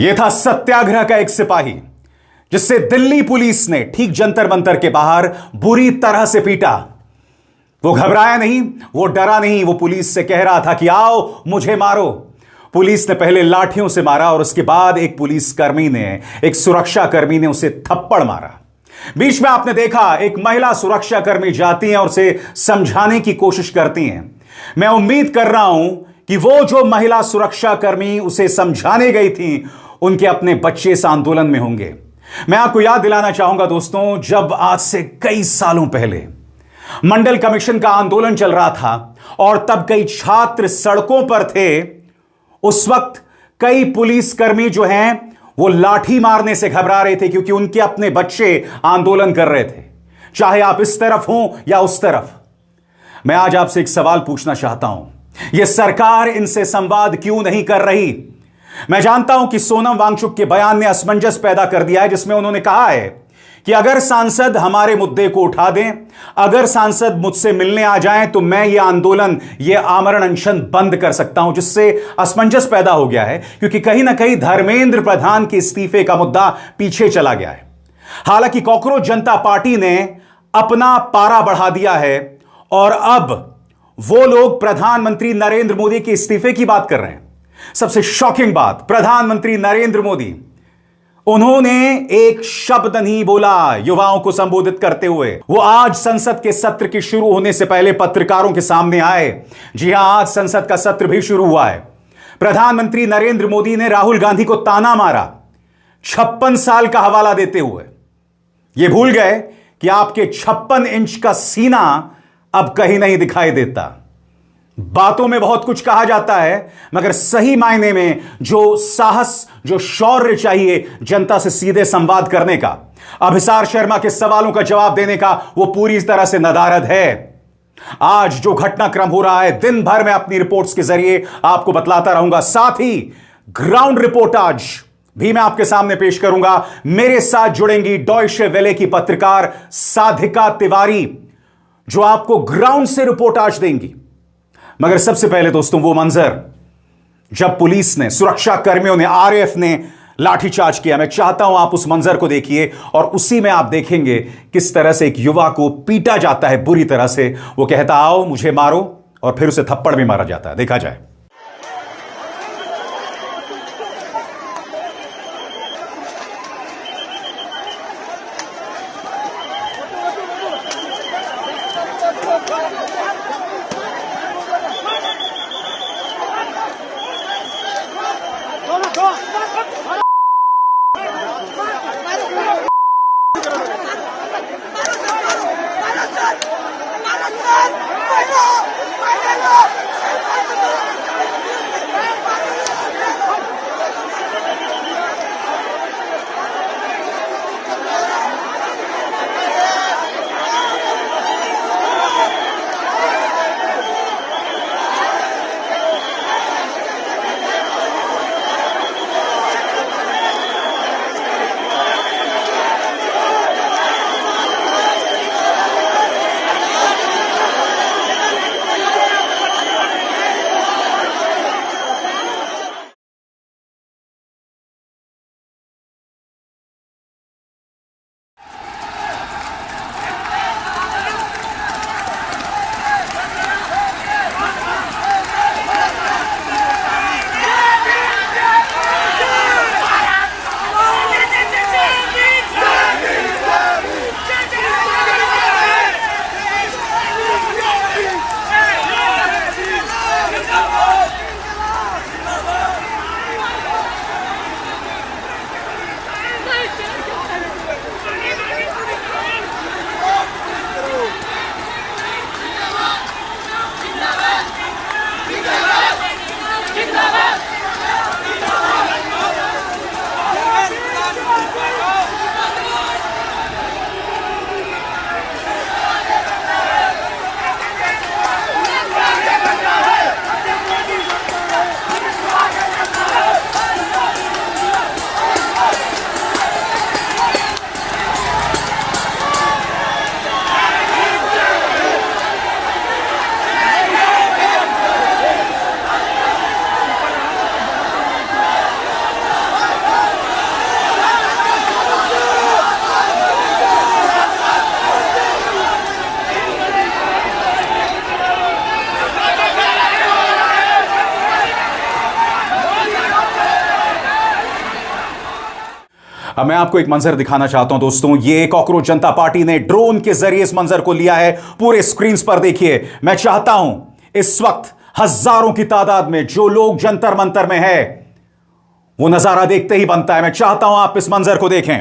यह था सत्याग्रह का एक सिपाही जिससे दिल्ली पुलिस ने ठीक जंतर मंतर के बाहर बुरी तरह से पीटा। वो घबराया नहीं, वो डरा नहीं, वो पुलिस से कह रहा था कि आओ मुझे मारो। पुलिस ने पहले लाठियों से मारा और उसके बाद एक सुरक्षाकर्मी ने उसे थप्पड़ मारा। बीच में आपने देखा एक महिला सुरक्षाकर्मी जाती हैं और उसे समझाने की कोशिश करती हैं। मैं उम्मीद कर रहा हूं कि वो जो महिला सुरक्षाकर्मी उसे समझाने गई थी उनके अपने बच्चे इस आंदोलन में होंगे। मैं आपको याद दिलाना चाहूंगा दोस्तों, जब आज से कई सालों पहले मंडल कमीशन का आंदोलन चल रहा था और तब कई छात्र सड़कों पर थे, उस वक्त कई पुलिसकर्मी जो हैं वो लाठी मारने से घबरा रहे थे क्योंकि उनके अपने बच्चे आंदोलन कर रहे थे, चाहे आप इस तरफ हों या उस तरफ। मैं आज आपसे एक सवाल पूछना चाहता हूं, यह सरकार इनसे संवाद क्यों नहीं कर रही? मैं जानता हूं कि सोनम वांगचुक के बयान ने असमंजस पैदा कर दिया है, जिसमें उन्होंने कहा है कि अगर सांसद हमारे मुद्दे को उठा दें, अगर सांसद मुझसे मिलने आ जाएं तो मैं यह आंदोलन, यह आमरण अनशन बंद कर सकता हूं, जिससे असमंजस पैदा हो गया है क्योंकि कहीं ना कहीं धर्मेंद्र प्रधान के इस्तीफे का मुद्दा पीछे चला गया है। हालांकि कॉकरोच जनता पार्टी ने अपना पारा बढ़ा दिया है और अब वो लोग प्रधानमंत्री नरेंद्र मोदी के इस्तीफे की बात कर रहे हैं। सबसे शॉकिंग बात, प्रधानमंत्री नरेंद्र मोदी, उन्होंने एक शब्द नहीं बोला युवाओं को संबोधित करते हुए। वो आज संसद के सत्र के शुरू होने से पहले पत्रकारों के सामने आए। जी हां, आज संसद का सत्र भी शुरू हुआ है। प्रधानमंत्री नरेंद्र मोदी ने राहुल गांधी को ताना मारा 56 साल का हवाला देते हुए। ये भूल गए कि आपके 56 इंच का सीना अब कहीं नहीं दिखाई देता। बातों में बहुत कुछ कहा जाता है, मगर सही मायने में जो साहस, जो शौर्य चाहिए जनता से सीधे संवाद करने का, अभिसार शर्मा के सवालों का जवाब देने का, वो पूरी तरह से नदारद है। आज जो घटनाक्रम हो रहा है, दिन भर में अपनी रिपोर्ट्स के जरिए आपको बतलाता रहूंगा। साथ ही ग्राउंड रिपोर्ट आज भी मैं आपके सामने पेश करूंगा। मेरे साथ जुड़ेंगी डॉयचे वेले की पत्रकार साधिका तिवारी, जो आपको ग्राउंड से रिपोर्ट आज देंगी। मगर सबसे पहले दोस्तों, वो मंजर जब पुलिस ने, सुरक्षा कर्मियों ने, आरएएफ ने लाठीचार्ज किया, मैं चाहता हूं आप उस मंजर को देखिए और उसी में आप देखेंगे किस तरह से एक युवा को पीटा जाता है बुरी तरह से। वो कहता आओ मुझे मारो और फिर उसे थप्पड़ भी मारा जाता है। देखा जाए। अब मैं आपको एक मंजर दिखाना चाहता हूं दोस्तों। ये कॉकरोच जनता पार्टी ने ड्रोन के जरिए इस मंजर को लिया है। पूरे स्क्रीन पर देखिए। मैं चाहता हूं इस वक्त हजारों की तादाद में जो लोग जंतर मंतर में है, वो नजारा देखते ही बनता है। मैं चाहता हूं आप इस मंजर को देखें।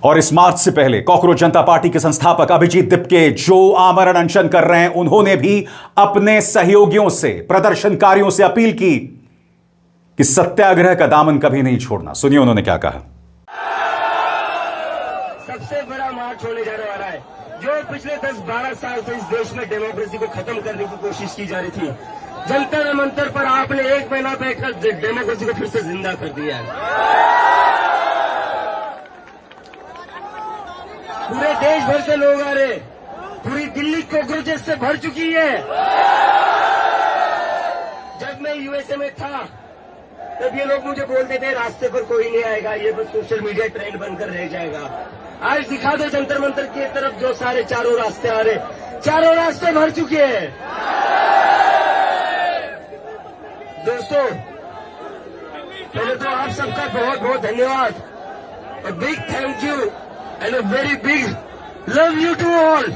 और इस मार्च से पहले कॉकरोच जनता पार्टी के संस्थापक अभिजीत दिपके जो आमरण अनशन कर रहे हैं, उन्होंने भी अपने सहयोगियों से, प्रदर्शनकारियों से अपील की कि सत्याग्रह का दामन कभी नहीं छोड़ना। सुनिए उन्होंने क्या कहा। सबसे बड़ा मार्च होने जाने वाला है, जो पिछले 10-12 साल से इस देश में डेमोक्रेसी को खत्म करने की कोशिश की जा रही थी। जंतर मंतर पर आपने एक महीना बैठकर डेमोक्रेसी को फिर से जिंदा कर दिया है। पूरे देश भर से लोग आ रहे, पूरी दिल्ली कॉकरोचेस से भर चुकी है। जब मैं यूएसए में था तब ये लोग मुझे बोलते थे रास्ते पर कोई नहीं आएगा, ये बस सोशल मीडिया ट्रेंड बनकर रह जाएगा। आज दिखा दो जंतर मंतर की तरफ जो सारे चारों रास्ते आ रहे, चारों रास्ते भर चुके हैं। दोस्तों, पहले तो आप सबका बहुत बहुत धन्यवाद, और big thank you and a very big love you to all।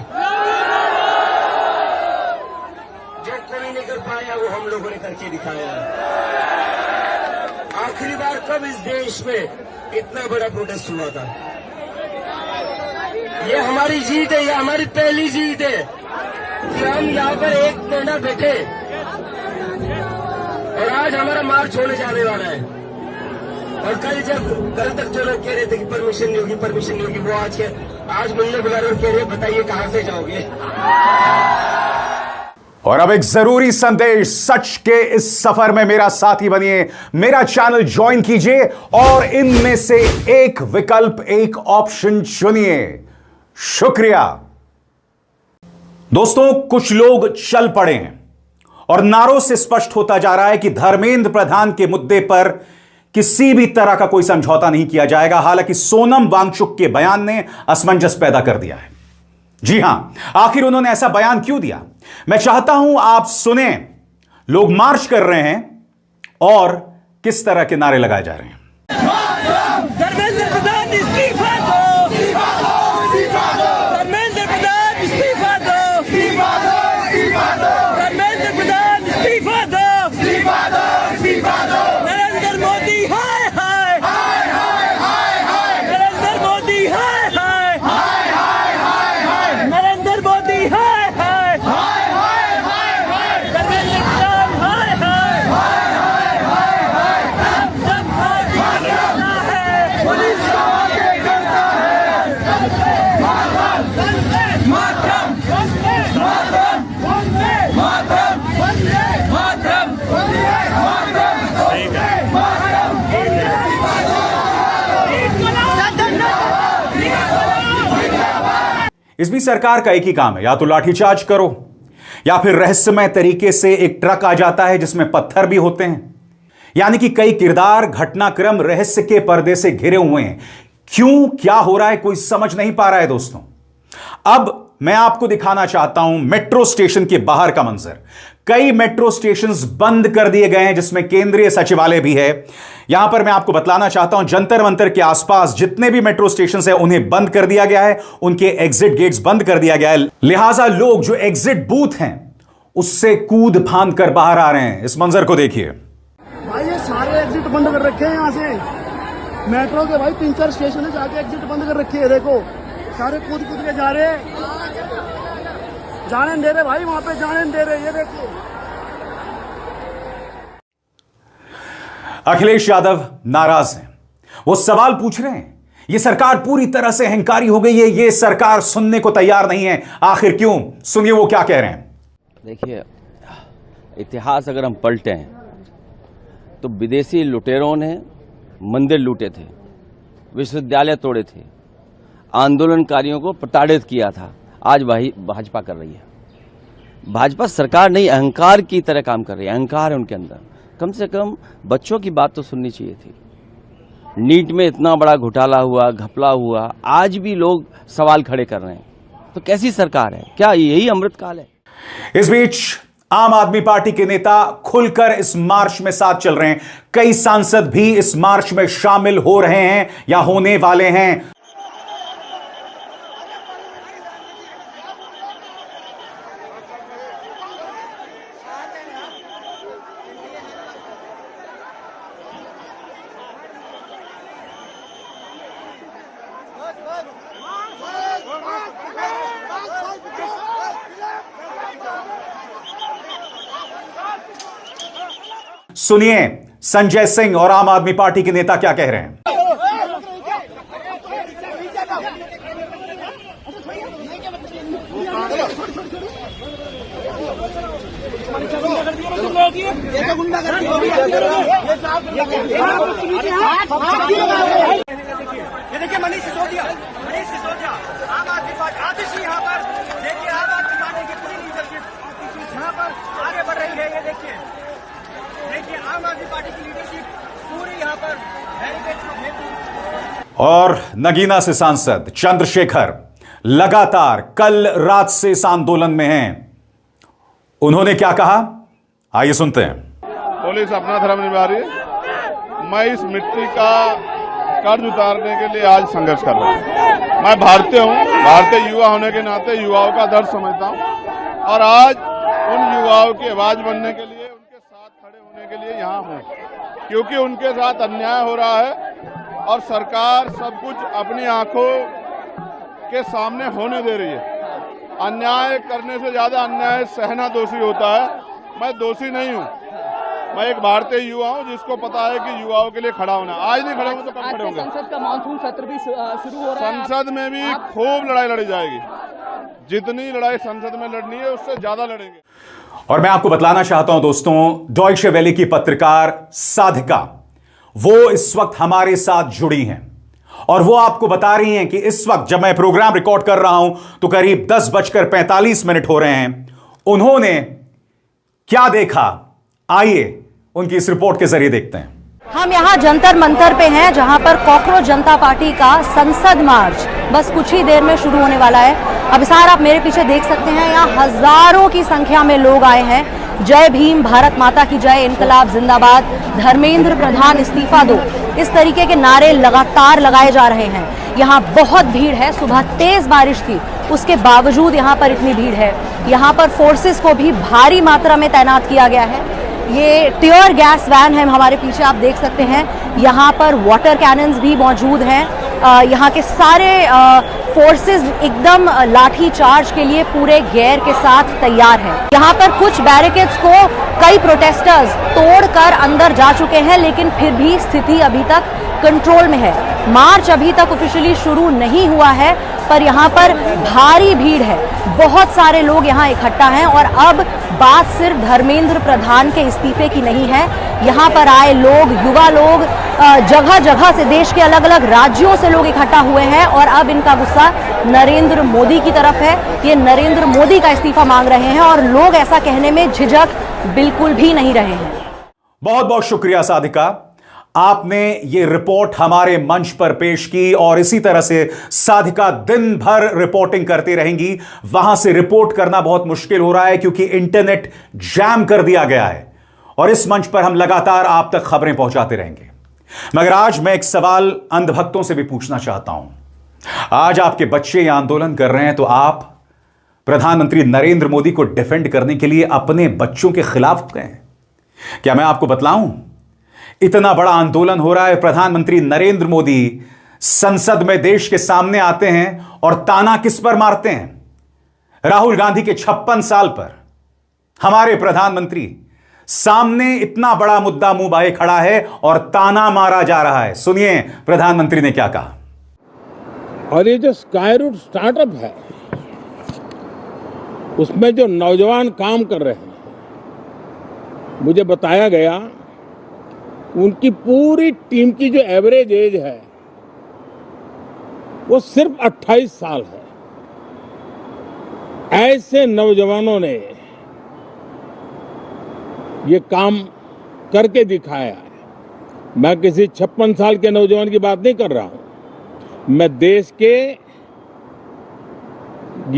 जो कोई नहीं कर पाया वो हम लोगों ने करके दिखाया। आखिरी बार कब इस देश में इतना बड़ा प्रोटेस्ट हुआ था? ये हमारी जीत है, ये हमारी पहली जीत है कि हम यहाँ पर एक महीना बैठे, और आज हमारा मार्च होने जाने वाला है। और कल तक जो लोग कह रहे थे कि परमिशन नहीं होगी, परमिशन नहीं होगी, वो आज मिलने बुला रहे और कह रहे बताइए कहां से जाओगे। और अब एक जरूरी संदेश, सच के इस सफर में मेरा साथी बनिए, मेरा चैनल ज्वाइन कीजिए और इनमें से एक विकल्प, एक ऑप्शन चुनिए। शुक्रिया। दोस्तों, कुछ लोग चल पड़े हैं और नारों से स्पष्ट होता जा रहा है कि धर्मेंद्र प्रधान के मुद्दे पर किसी भी तरह का कोई समझौता नहीं किया जाएगा। हालांकि सोनम वांगचुक के बयान ने असमंजस पैदा कर दिया है। जी हां, आखिर उन्होंने ऐसा बयान क्यों दिया, मैं चाहता हूं आप सुने। लोग मार्च कर रहे हैं और किस तरह के नारे लगाए जा रहे हैं। धर्मेंद्र प्रधान इस्तीफा दो, धर्मेंद्र प्रधान इस्तीफा दो, धर्मेंद्र प्रधान इस्तीफा दो, नरेंद्र मोदी हाय हाय, नरेंद्र मोदी हाय हाय, नरेंद्र मोदी हाय हाय, धर्मेंद्र प्रधान हाय हाय, जब मोदी करता है पुलिस आगे करता है, मातरम मातरम मातरम मातरम इस बीच सरकार का एक ही काम है, या तो लाठीचार्ज करो या फिर रहस्यमय तरीके से एक ट्रक आ जाता है जिसमें पत्थर भी होते हैं। यानी कि कई किरदार, घटनाक्रम रहस्य के पर्दे से घिरे हुए हैं। क्यों, क्या हो रहा है, कोई समझ नहीं पा रहा है। दोस्तों, अब मैं आपको दिखाना चाहता हूं मेट्रो स्टेशन के बाहर का मंजर। कई मेट्रो स्टेशंस बंद कर दिए गए हैं जिसमें केंद्रीय सचिवालय भी है। यहां पर मैं आपको बतलाना चाहता हूं, जंतर मंतर के आसपास जितने भी मेट्रो स्टेशंस हैं उन्हें बंद कर दिया गया है, उनके एग्जिट गेट्स बंद कर दिया गया है। लिहाजा लोग जो एग्जिट बूथ हैं उससे कूद फांद कर बाहर आ रहे हैं। इस मंजर को देखिए। भाई ये सारे एग्जिट बंद कर रखे हैं, यहां से मेट्रो के भाई 3-4 स्टेशन है, जाके एग्जिट बंद कर रखे हैं। देखो सारे कूद कूद के जा रहे हैं, जाने दे रहे भाई, वहां पे जाने दे रहे। ये देखो अखिलेश यादव नाराज हैं। वो सवाल पूछ रहे हैं, ये सरकार पूरी तरह से अहंकारी हो गई है, ये सरकार सुनने को तैयार नहीं है। आखिर क्यों? सुनिए वो क्या कह रहे हैं। देखिए, इतिहास अगर हम पलटें तो विदेशी लुटेरों ने मंदिर लूटे थे, विश्वविद्यालय तोड़े थे, आंदोलनकारियों को प्रताड़ित किया था। आज वही भाजपा कर रही है। भाजपा सरकार नहीं, अहंकार की तरह काम कर रही है। अहंकार है उनके अंदर। कम से कम बच्चों की बात तो सुननी चाहिए थी। नीट में इतना बड़ा घोटाला हुआ, घपला हुआ, आज भी लोग सवाल खड़े कर रहे हैं। तो कैसी सरकार है? क्या यही अमृतकाल है? इस बीच आम आदमी पार्टी के नेता खुलकर इस मार्च में साथ चल रहे हैं। कई सांसद भी इस मार्च में शामिल हो रहे हैं या होने वाले हैं। सुनिए संजय सिंह और आम आदमी पार्टी के नेता क्या कह रहे हैं। ये देखिए मनीष सिसोदिया आम आदमी पार्टी आतिशी यहाँ पर देखिए आम आदमी पार्टी की पूरी लीडरशिप यहाँ पर आगे बढ़ रही है। ये देखिए आम आदमी पार्टी की लीडरशिप पूरी यहाँ पर बैरिकेड। और नगीना से सांसद चंद्रशेखर लगातार कल रात से इस आंदोलन में हैं। उन्होंने क्या कहा, आइए सुनते हैं। पुलिस अपना धर्म निभा रही है। मैं इस मिट्टी का कर्ज उतारने के लिए आज संघर्ष कर रहा हूँ। मैं भारतीय हूँ, भारतीय युवा होने के नाते युवाओं का दर्द समझता हूँ और आज उन युवाओं की आवाज बनने के लिए, उनके साथ खड़े होने के लिए यहाँ हूँ, क्योंकि उनके साथ अन्याय हो रहा है और सरकार सब कुछ अपनी आंखों के सामने होने दे रही है। अन्याय करने से ज्यादा अन्याय सहना दोषी होता है। मैं दोषी नहीं हूँ, मैं एक भारतीय युवा हूँ जिसको पता है कि युवाओं के लिए खड़ा होना। आज नहीं खड़े होंगे तो कब खड़े होंगे? संसद का मानसून सत्र भी शुरू हो रहा है। संसद में भी खूब लड़ाई लड़ी जाएगी। जितनी लड़ाई संसद में लड़नी है उससे ज्यादा लड़ेंगे। और मैं आपको बतलाना चाहता हूं दोस्तों, डॉयचे वेले की पत्रकार साधिका वो इस वक्त हमारे साथ जुड़ी हैं और वो आपको बता रही हैं कि इस वक्त जब मैं प्रोग्राम रिकॉर्ड कर रहा हूं तो करीब 10:45 हो रहे हैं। उन्होंने क्या देखा, आइए उनकी इस रिपोर्ट के जरिए देखते हैं। हम यहाँ जंतर मंतर पे हैं, जहाँ पर कॉकरोच जनता पार्टी का संसद मार्च बस कुछ ही देर में शुरू होने वाला है। अब सार आप मेरे पीछे देख सकते हैं, यहाँ हजारों की संख्या में लोग आए हैं। जय भीम, भारत माता की जय, इनकलाब जिंदाबाद, धर्मेंद्र प्रधान इस्तीफा दो, इस तरीके के नारे लगातार लगाए जा रहे हैं। यहाँ बहुत भीड़ है। सुबह तेज बारिश थी, उसके बावजूद यहाँ पर इतनी भीड़ है। यहाँ पर फोर्सेस को भी भारी मात्रा में तैनात किया गया है। ये टियर गैस वैन है, हमारे पीछे आप देख सकते हैं। यहाँ पर वाटर कैनन्स भी मौजूद हैं। यहाँ के सारे फोर्सेस एकदम लाठी चार्ज के लिए पूरे गियर के साथ तैयार हैं। यहाँ पर कुछ बैरिकेड्स को कई प्रोटेस्टर्स तोड़कर अंदर जा चुके हैं, लेकिन फिर भी स्थिति अभी तक कंट्रोल में है। मार्च अभी तक ऑफिशियली शुरू नहीं हुआ है, पर यहाँ पर भारी भीड़ है। बहुत सारे लोग यहाँ इकट्ठा हैं और अब बात सिर्फ धर्मेंद्र प्रधान के इस्तीफे की नहीं है। यहाँ पर आए लोग, युवा लोग, जगह जगह से, देश के अलग अलग राज्यों से लोग इकट्ठा हुए हैं और अब इनका गुस्सा नरेंद्र मोदी की तरफ है। ये नरेंद्र मोदी का इस्तीफा मांग रहे हैं और लोग ऐसा कहने में झिझक बिल्कुल भी नहीं रहे हैं। बहुत बहुत शुक्रिया साधिका, आपने ये रिपोर्ट हमारे मंच पर पेश की और इसी तरह से साधिका दिन भर रिपोर्टिंग करती रहेंगी। वहां से रिपोर्ट करना बहुत मुश्किल हो रहा है क्योंकि इंटरनेट जैम कर दिया गया है और इस मंच पर हम लगातार आप तक खबरें पहुंचाते रहेंगे। मगर आज मैं एक सवाल अंधभक्तों से भी पूछना चाहता हूं। आज आपके बच्चे यह आंदोलन कर रहे हैं तो आप प्रधानमंत्री नरेंद्र मोदी को डिफेंड करने के लिए अपने बच्चों के खिलाफ गए। क्या मैं आपको बतलाऊं, इतना बड़ा आंदोलन हो रहा है, प्रधानमंत्री नरेंद्र मोदी संसद में देश के सामने आते हैं और ताना किस पर मारते हैं? राहुल गांधी के 56 साल पर। हमारे प्रधानमंत्री सामने इतना बड़ा मुद्दा मुंह बाहे खड़ा है और ताना मारा जा रहा है। सुनिए प्रधानमंत्री ने क्या कहा। और ये जो स्काई रूट स्टार्टअप है, उसमें जो नौजवान काम कर रहे हैं, मुझे बताया गया उनकी पूरी टीम की जो एवरेज एज है वो सिर्फ 28 साल है। ऐसे नौजवानों ने ये काम करके दिखाया है। मैं किसी 56 साल के नौजवान की बात नहीं कर रहा हूं। मैं देश के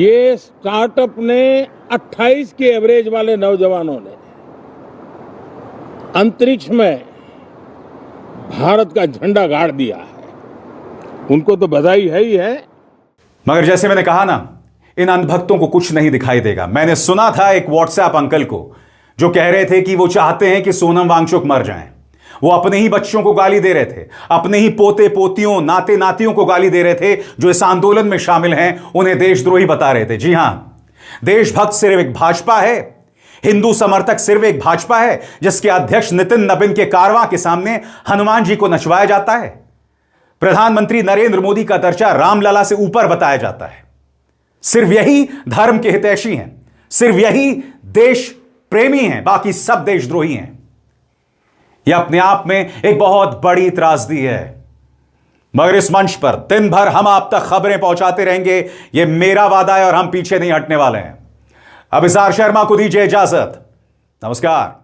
ये स्टार्टअप ने 28 के एवरेज वाले नौजवानों ने अंतरिक्ष में भारत का झंडा गाड़ दिया है। उनको तो बधाई है ही है। मगर जैसे मैंने कहा ना, इन अंधभक्तों को कुछ नहीं दिखाई देगा। मैंने सुना था एक व्हाट्सएप अंकल को जो कह रहे थे कि वो चाहते हैं कि सोनम वांगचुक मर जाएं। वो अपने ही बच्चों को गाली दे रहे थे, अपने ही पोते पोतियों नाते नातियों को गाली दे रहे थे जो इस आंदोलन में शामिल हैं, उन्हें देशद्रोही बता रहे थे। जी हां, देशभक्त सिर्फ एक भाजपा है, हिंदू समर्थक सिर्फ एक भाजपा है जिसके अध्यक्ष नितिन नबीन के कारवां के सामने हनुमान जी को नचवाया जाता है। प्रधानमंत्री नरेंद्र मोदी का दर्जा रामलला से ऊपर बताया जाता है। सिर्फ यही धर्म के हितैषी हैं, सिर्फ यही देश प्रेमी हैं, बाकी सब देशद्रोही हैं। यह अपने आप में एक बहुत बड़ी त्रासदी है। मगर इस मंच पर दिन भर हम आप तक खबरें पहुंचाते रहेंगे, यह मेरा वादा है और हम पीछे नहीं हटने वाले हैं। अभिसार शर्मा को दीजिए इजाजत। नमस्कार।